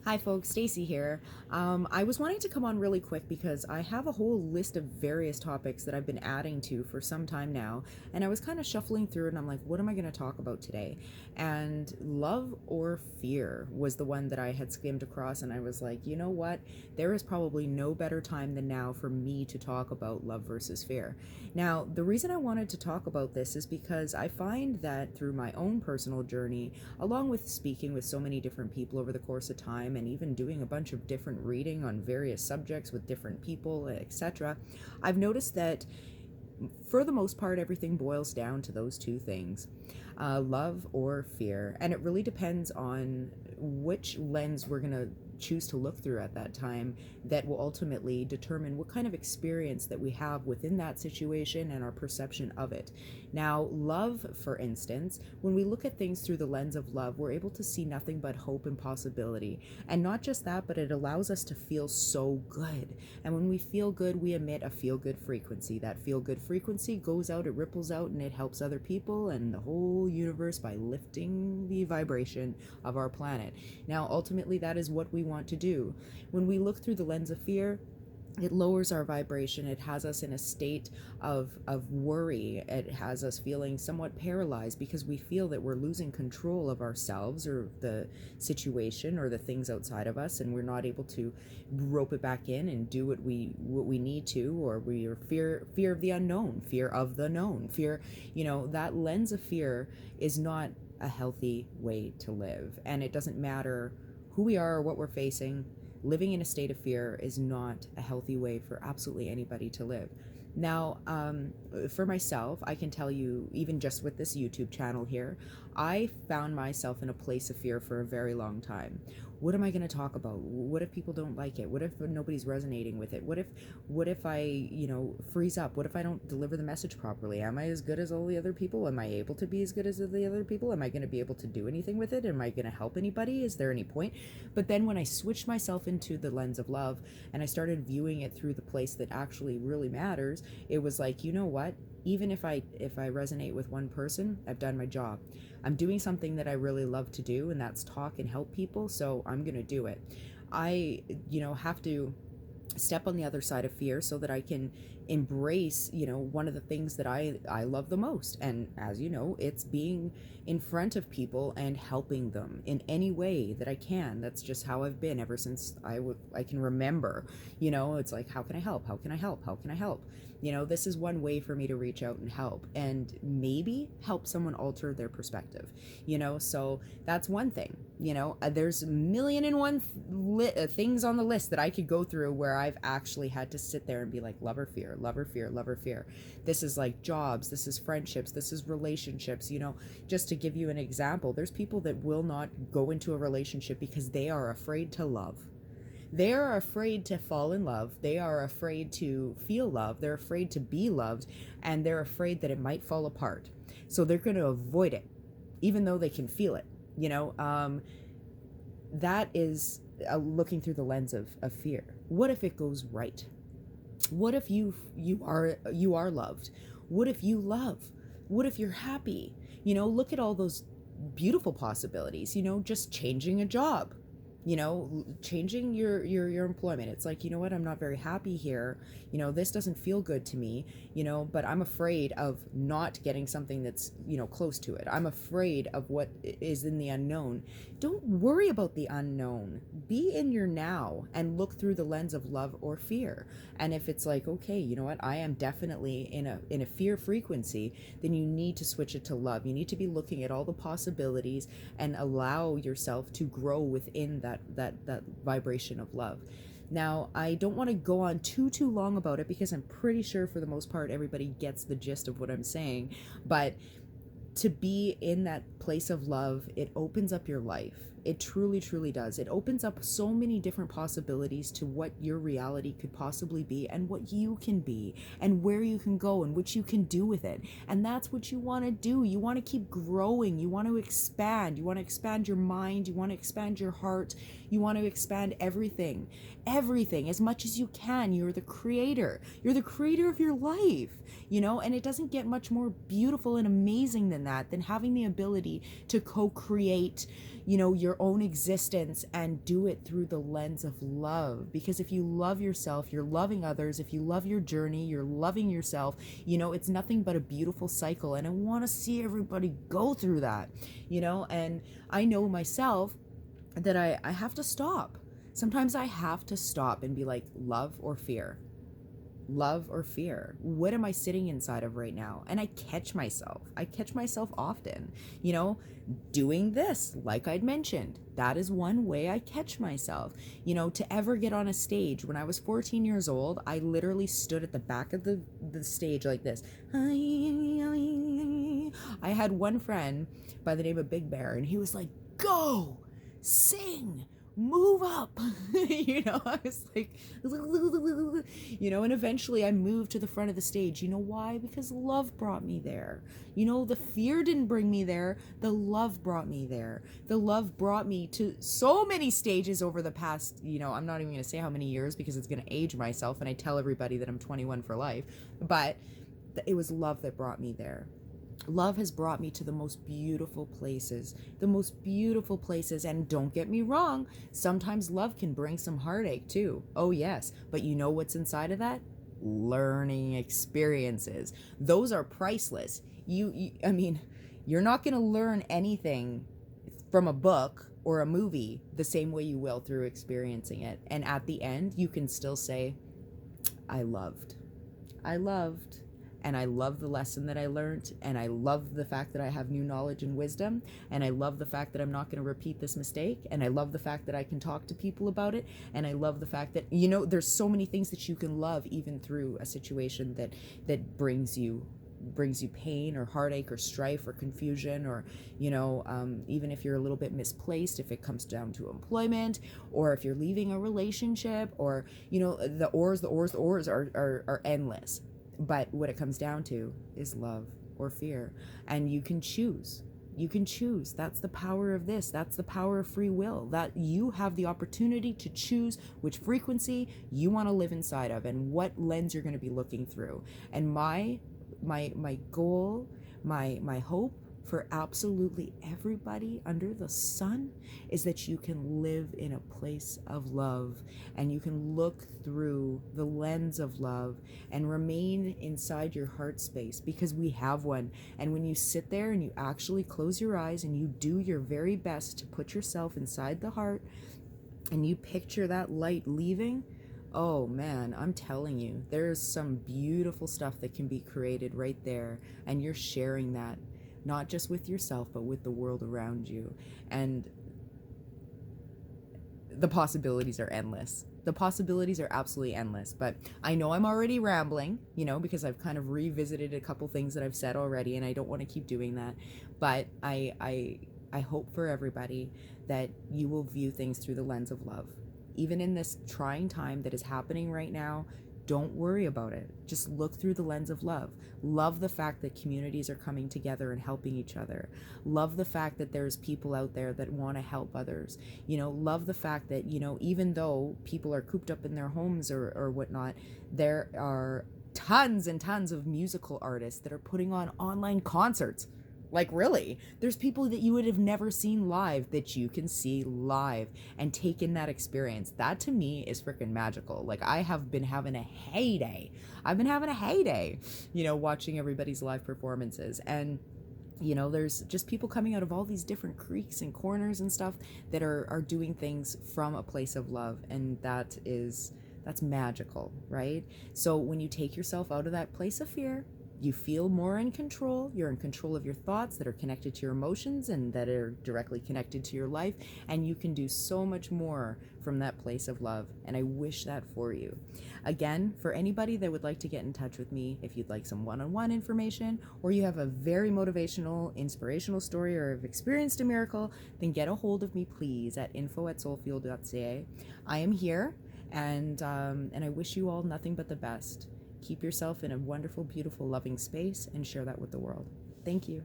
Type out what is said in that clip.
Hi folks, Stacey here. I was wanting to come on really quick because I have a whole list of various topics that I've been adding to for some time now, and I was kind of shuffling through it and I'm like, what am I going to talk about today? And love or fear was the one that I had skimmed across, and I was like, you know what? There is probably no better time than now for me to talk about love versus fear. Now, the reason I wanted to talk about this is because I find that through my own personal journey, along with speaking with so many different people over the course of time and even doing a bunch of different reading on various subjects with different people, etc., I've noticed that for the most part, everything boils down to those two things, love or fear. And it really depends on which lens we're going to choose to look through at that time that will ultimately determine what kind of experience that we have within that situation and our perception of it. Now, love, for instance, when we look at things through the lens of love, we're able to see nothing but hope and possibility. And not just that, but it allows us to feel so good. And when we feel good, we emit a feel good frequency. That feel good frequency goes out, it ripples out, and it helps other people and the whole universe by lifting the vibration of our planet. Now, ultimately, that is what we want to do. When we look through the lens of fear, it lowers our vibration. It has us in a state of worry. It has us feeling somewhat paralyzed because we feel that we're losing control of ourselves or the situation or the things outside of us, and we're not able to rope it back in and do what we need to, or we are fear of the unknown, fear of the known, fear, that lens of fear is not a healthy way to live. And it doesn't matter who we are or what we're facing. Living in a state of fear is not a healthy way for absolutely anybody to live. Now, for myself, I can tell you, even just with this YouTube channel here, I found myself in a place of fear for a very long time. What am I going to talk about? What if people don't like it? What if nobody's resonating with it? What if I, freeze up? What if I don't deliver the message properly? Am I as good as all the other people? Am I able to be as good as the other people? Am I going to be able to do anything with it? Am I going to help anybody? Is there any point? But then when I switched myself into the lens of love and I started viewing it through the place that actually really matters, it was like, you know what? Even if I resonate with one person, I've done my job. I'm doing something that I really love to do, and that's talk and help people, so I'm going to do it. I, have to step on the other side of fear so that I can embrace, one of the things that I love the most. And as you know, it's being in front of people and helping them in any way that I can. That's just how I've been ever since I can remember. It's like, how can I help? How can I help? How can I help? This is one way for me to reach out and help and maybe help someone alter their perspective. So that's one thing. There's a million and one things on the list that I could go through where I've actually had to sit there and be like, love or fear, love or fear, love or fear. This is like jobs, this is friendships, this is relationships. Just to give you an example, there's people that will not go into a relationship because they are afraid to love. They are afraid to fall in love. They are afraid to feel love. They're afraid to be loved, and they're afraid that it might fall apart. So they're going to avoid it, even though they can feel it. That is looking through the lens of fear. What if it goes right? What if you are loved? What if you love? What if you're happy? Look at all those beautiful possibilities. Just changing a job, changing your employment. It's like, what, I'm not very happy here. This doesn't feel good to me, but I'm afraid of not getting something that's, close to it. I'm afraid of what is in the unknown. Don't worry about the unknown. Be in your now and look through the lens of love or fear. And if it's like, okay, you know what, I am definitely in a fear frequency, then you need to switch it to love. You need to be looking at all the possibilities and allow yourself to grow within that vibration of love. Now, I don't want to go on too long about it because I'm pretty sure for the most part everybody gets the gist of what I'm saying, but to be in that place of love, it opens up your life. It truly does. It opens up so many different possibilities to what your reality could possibly be and what you can be and where you can go and what you can do with it. And that's what you want to do. You want to keep growing. You want to expand. You want to expand your mind. You want to expand your heart. You want to expand everything as much as you can. You're the creator. You're the creator of your life, and it doesn't get much more beautiful and amazing than that, than having the ability to co-create, your your own existence and do it through the lens of love. Because if you love yourself, you're loving others. If you love your journey, you're loving yourself. It's nothing but a beautiful cycle. And I want to see everybody go through that, and I know myself that I have to stop. Sometimes I have to stop and be like, love or fear? Love or fear? What am I sitting inside of right now? And I catch myself often, doing this, like I'd mentioned. That is one way I catch myself. To ever get on a stage. When I was 14 years old, I literally stood at the back of the stage like this. I had one friend by the name of Big Bear, and he was like, go, sing, move up. I was like, and eventually I moved to the front of the stage. Why? Because love brought me there. The fear didn't bring me there. The love brought me there. The love brought me to so many stages over the past, I'm not even going to say how many years because it's going to age myself. And I tell everybody that I'm 21 for life, but it was love that brought me there. Love has brought me to the most beautiful places, and don't get me wrong, sometimes love can bring some heartache too. Oh yes, but you know what's inside of that? Learning experiences. Those are priceless. I mean, you're not going to learn anything from a book or a movie the same way you will through experiencing it. And at the end, you can still say, I loved. And I love the lesson that I learned, and I love the fact that I have new knowledge and wisdom, and I love the fact that I'm not going to repeat this mistake, and I love the fact that I can talk to people about it, and I love the fact that, there's so many things that you can love even through a situation that brings you pain or heartache or strife or confusion, or even if you're a little bit misplaced, if it comes down to employment, or if you're leaving a relationship, or the ors are endless. But what it comes down to is love or fear. And you can choose. That's the power of this. That's the power of free will, that you have the opportunity to choose which frequency you want to live inside of and what lens you're going to be looking through. And my goal, my hope for absolutely everybody under the sun is that you can live in a place of love, and you can look through the lens of love and remain inside your heart space, because we have one. And when you sit there and you actually close your eyes and you do your very best to put yourself inside the heart and you picture that light leaving, oh man, I'm telling you, there's some beautiful stuff that can be created right there, and you're sharing that not just with yourself, but with the world around you. And the possibilities are endless. The possibilities are absolutely endless. But I know I'm already rambling, because I've kind of revisited a couple things that I've said already, and I don't want to keep doing that. But I hope for everybody that you will view things through the lens of love. Even in this trying time that is happening right now, don't worry about it. Just look through the lens of love. Love the fact that communities are coming together and helping each other. Love the fact that there's people out there that want to help others. Love the fact that, even though people are cooped up in their homes or whatnot, there are tons and tons of musical artists that are putting on online concerts. Like, really, there's people that you would have never seen live that you can see live and take in that experience. That to me is freaking magical. Like, I have been having a heyday. Watching everybody's live performances. And there's just people coming out of all these different creeks and corners and stuff that are doing things from a place of love. And that's magical, right? So when you take yourself out of that place of fear, you feel more in control. You're in control of your thoughts that are connected to your emotions and that are directly connected to your life. And you can do so much more from that place of love. And I wish that for you. Again, for anybody that would like to get in touch with me, if you'd like some one-on-one information, or you have a very motivational, inspirational story, or have experienced a miracle, then get a hold of me, please, at info@soulfuel.ca. I am here, and I wish you all nothing but the best. Keep yourself in a wonderful, beautiful, loving space and share that with the world. Thank you.